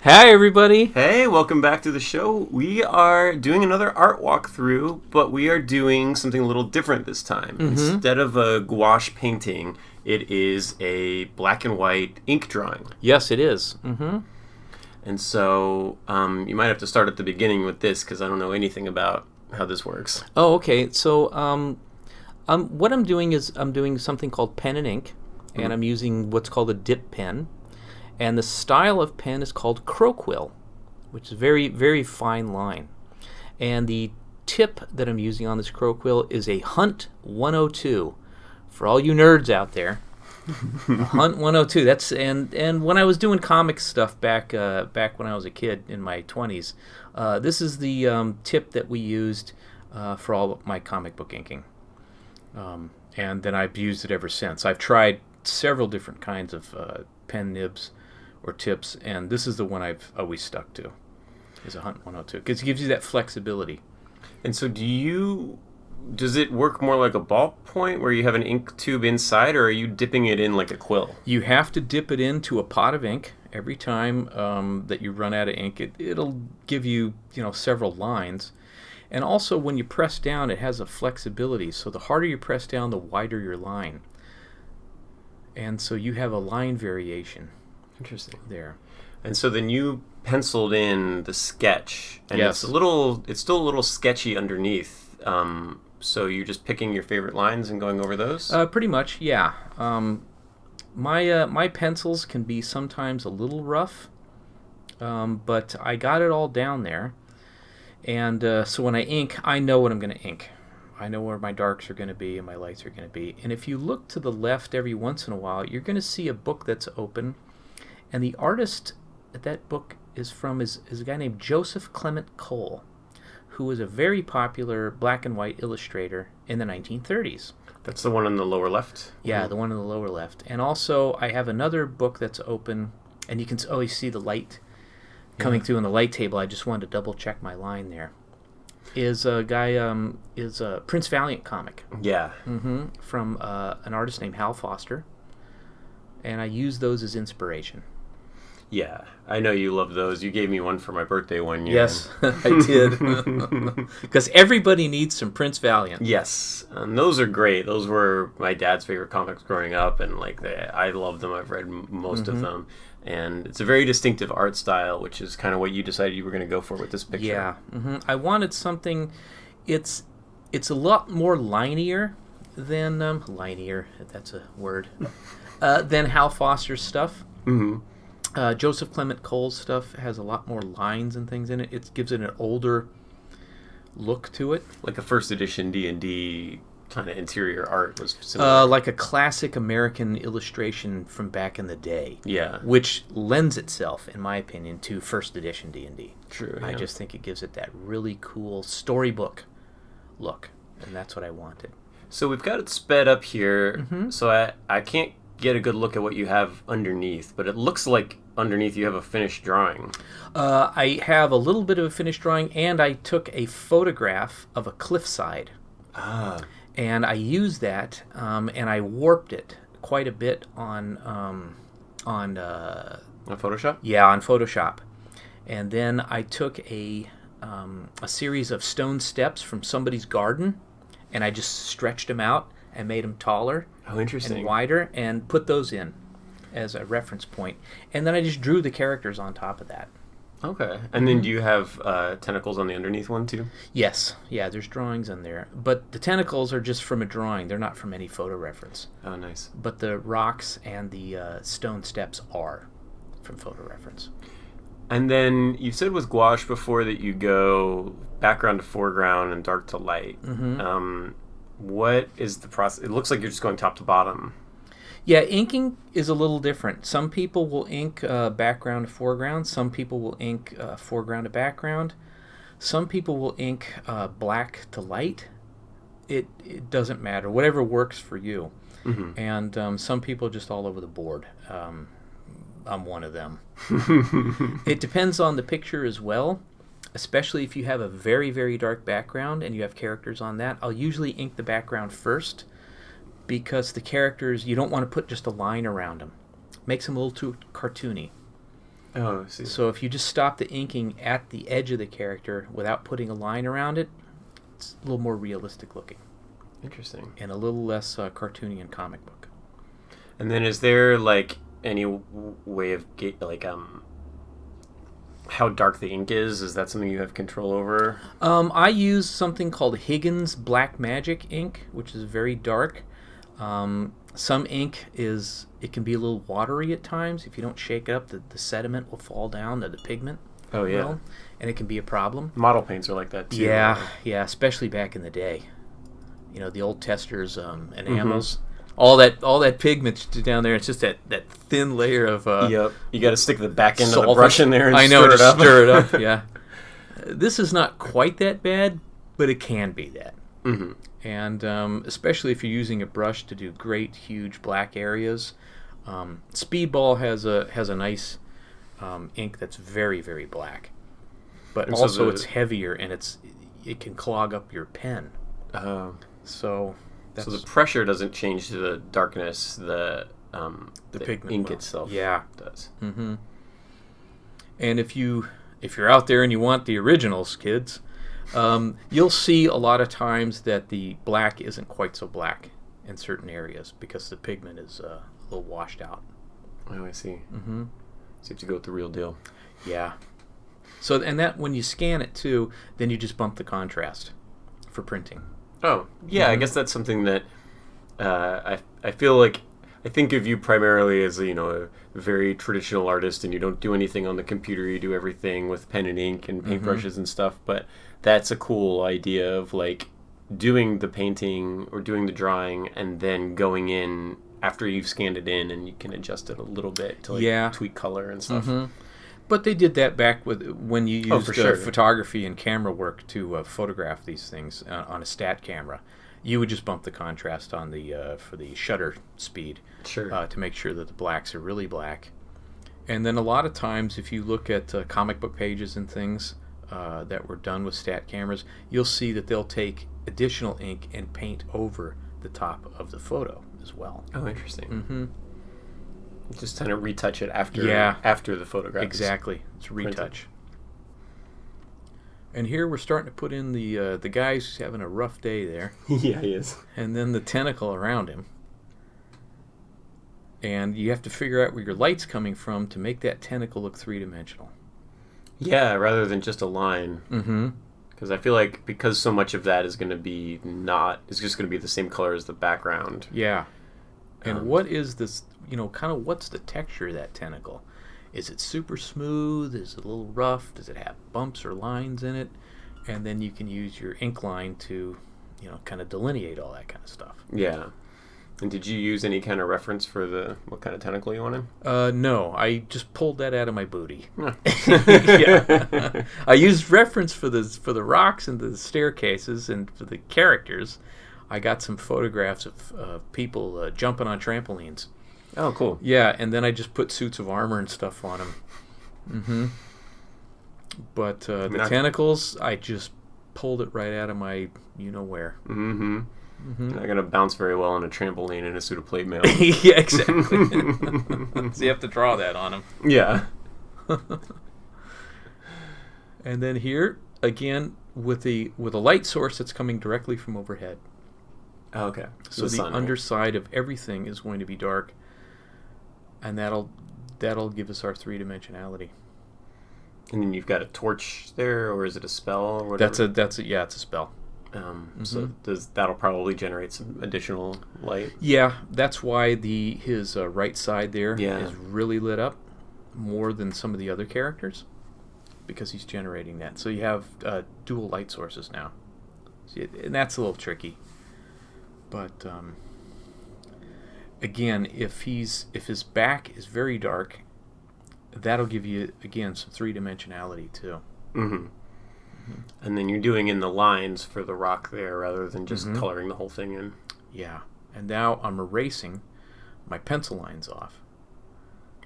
Hi, everybody. Hey, welcome back to the show. We are doing another art walkthrough, but we are doing something a little different this time. Instead of a gouache painting, it is a black and white ink drawing. Yes, it is. And so you might have to start at the beginning with this because I don't know anything about how this works. Oh, okay. So, what I'm doing is I'm doing something called pen and ink, and I'm using what's called a dip pen. And the style of pen is called Croquill, which is a very, very fine line. And the tip that I'm using on this Croquill is a Hunt 102. For all you nerds out there, Hunt 102. That's and when I was doing comic stuff back when I was a kid in my 20s, this is the tip that we used for all of my comic book inking. And then I've used it ever since. I've tried several different kinds of pen nibs or tips, and this is the one I've always stuck to, is a Hunt 102, because it gives you that flexibility. And so does it work more like a ballpoint where you have an ink tube inside, or are you dipping it in like a quill? You have to dip it into a pot of ink every time that you run out of ink. It'll give you, several lines. And also when you press down, it has a flexibility, so the harder you press down, the wider your line. And so you have a line variation. Interesting. There. And so then you penciled in the sketch, and Yes. it's still a little sketchy underneath. So you're just picking your favorite lines and going over those? Pretty much, yeah. My pencils can be sometimes a little rough, but I got it all down there. And so when I ink, I know what I'm going to ink. I know where my darks are going to be and my lights are going to be. And if you look to the left every once in a while, you're going to see a book that's open. And the artist that book is from is a guy named Joseph Clement Cole, who was a very popular black and white illustrator in the 1930s. That's the one on the lower left? Yeah, the one in the lower left. And also, I have another book that's open, and you can always see the light coming through on the light table. I just wanted to double check my line there. Is a guy is a Prince Valiant comic. Yeah. From an artist named Hal Foster, and I use those as inspiration. Yeah, I know you love those. You gave me one for my birthday one year. Yes, I did. Because everybody needs some Prince Valiant. Yes, and those are great. Those were my dad's favorite comics growing up, and I love them. I've read most of them, and it's a very distinctive art style, which is kind of what you decided you were going to go for with this picture. Yeah, I wanted something. It's a lot more linear than linear. If that's a word. Than Hal Foster's stuff. Joseph Clement Cole's stuff has a lot more lines and things in it. It gives it an older look to it. Like a first edition D&D kind of interior art was similar. Like a classic American illustration from back in the day. Yeah. Which lends itself, in my opinion, to first edition D&D. True. I Yeah. just think it gives it that really cool storybook look, and that's what I wanted. So we've got it sped up here, so I can't get a good look at what you have underneath, but it looks like underneath you have a finished drawing. I have a little bit of a finished drawing, and I took a photograph of a cliffside. And I used that, and I warped it quite a bit on Photoshop? Yeah, on Photoshop. And then I took a series of stone steps from somebody's garden, and I just stretched them out and made them taller Oh, interesting. and wider, and put those in as a reference point. And then I just drew the characters on top of that. Okay. And then do you have tentacles on the underneath one too? Yes, yeah, there's drawings in there. But the tentacles are just from a drawing. They're not from any photo reference. Oh, nice. But the rocks and the stone steps are from photo reference. And then you said with gouache before that you go background to foreground and dark to light. What is the process? It looks like you're just going top to bottom. Yeah, inking is a little different. Some people will ink background to foreground. Some people will ink foreground to background. Some people will ink black to light. It doesn't matter. Whatever works for you. And some people just all over the board. I'm one of them. It depends on the picture as well, especially if you have a very, very dark background and you have characters on that. I'll usually ink the background first, because the characters, you don't want to put just a line around them. Makes them a little too cartoony. Oh, I see. So if you just stop the inking at the edge of the character without putting a line around it, it's a little more realistic looking Interesting. and a little less cartoony and comic book. And then is there like any way of how dark the ink is? Is that something you have control over? I use something called Higgins Black Magic ink, which is very dark. Some ink it can be a little watery at times. If you don't shake it up, the sediment will fall down to the pigment. Oh, yeah. will, and it can be a problem. Model paints are like that too. Yeah, especially back in the day. You know, the old testers, enamels. All that pigment down there. It's just that thin layer of Yep. You got to stick the back end of the solvent. brush in there and I know, stir it just up. stir it up. Yeah. This is not quite that bad, but it can be that. Mm-hmm. And especially if you're using a brush to do great, huge black areas. Speedball has a nice ink that's very, very black, but And so also it's heavier and it can clog up your pen. So that's the pressure doesn't change to the darkness. The pigment ink will. itself does. Mm-hmm. And if you're out there and you want the originals, kids, you'll see a lot of times that the black isn't quite so black in certain areas because the pigment is a little washed out. Oh, I see. Mm-hmm. So you have to go with the real deal. Yeah. So, and that when you scan it too, then you just bump the contrast for printing. Oh, yeah. I guess that's something that I feel like I think of you primarily as a very traditional artist, and you don't do anything on the computer. You do everything with pen and ink and paintbrushes and stuff. But that's a cool idea of like doing the painting or doing the drawing and then going in after you've scanned it in, and you can adjust it a little bit to tweak color and stuff. Mm-hmm. But they did that back when you used for sure. photography and camera work to photograph these things on a stat camera. You would just bump the contrast on the for the shutter speed, Sure. to make sure that the blacks are really black. And then a lot of times, if you look at comic book pages and things that were done with stat cameras, you'll see that they'll take additional ink and paint over the top of the photo as well. Oh, interesting. Mm-hmm. Just kind of retouch it after the photograph. Exactly. It's a printed. retouch. And here we're starting to put in the guy who's having a rough day there, Yeah, he is. and then the tentacle around him. And you have to figure out where your light's coming from to make that tentacle look three-dimensional. Yeah, rather than just a line. Mm-hmm. Because I feel like because so much of that is going to be it's just going to be the same color as the background. Yeah. And what is this, kind of what's the texture of that tentacle? Is it super smooth? Is it a little rough? Does it have bumps or lines in it? And then you can use your ink line to, kind of delineate all that kind of stuff. Yeah. And did you use any kind of reference for what kind of tentacle you wanted? No, I just pulled that out of my booty. Huh. Yeah. I used reference for the rocks and the staircases, and for the characters, I got some photographs of people jumping on trampolines. Oh, cool. Yeah, and then I just put suits of armor and stuff on them. Mm-hmm. But the tentacles, I just pulled it right out of my where. Mm-hmm. You're not going to bounce very well on a trampoline in a suit of plate mail. Yeah, exactly. So you have to draw that on them. Yeah. And then here, again, with a light source that's coming directly from overhead. Oh, okay. So the underside of everything is going to be dark, and that'll give us our three-dimensionality. And then you've got a torch there, or is it a spell or whatever? It's a spell. So that'll probably generate some additional light. Yeah, that's why his right side there Yeah. is really lit up more than some of the other characters, because he's generating that. So you have dual light sources now, and that's a little tricky. But again, if his back is very dark, that'll give you again some three-dimensionality too. Mm-hmm. And then you're doing in the lines for the rock there rather than just coloring the whole thing in. Yeah, and now I'm erasing my pencil lines off.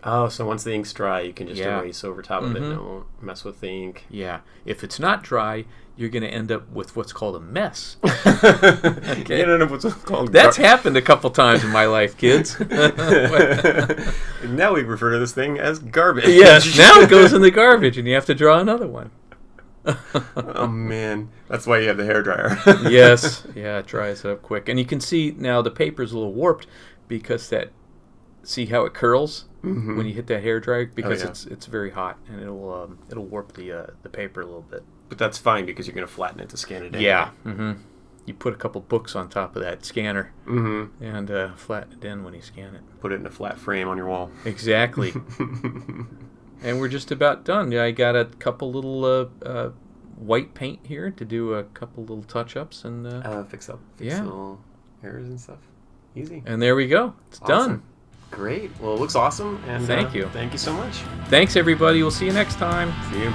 Oh, so once the ink's dry, you can just Yeah. erase over top of it and it won't mess with the ink. Yeah. If it's not dry, you're going to end up with what's called a mess. Okay. You don't know what's called That's happened a couple times in my life, kids. Now we refer to this thing as garbage. Yes, now it goes in the garbage and you have to draw another one. Oh, man. That's why you have the hairdryer. Yes. Yeah, it dries up quick. And you can see now the paper's a little warped because see how it curls when you hit that hairdryer? Because it's very hot and it'll warp the paper a little bit. But that's fine because you're going to flatten it to scan it in. Yeah. Mm-hmm. You put a couple books on top of that scanner and flatten it in when you scan it. Put it in a flat frame on your wall. Exactly. And we're just about done. I got a couple little white paint here to do a couple little touch-ups and fix little errors and stuff. Easy. And there we go. It's done. Great. Well, it looks awesome. And Thank you. Thank you so much. Thanks, everybody. We'll see you next time. See you.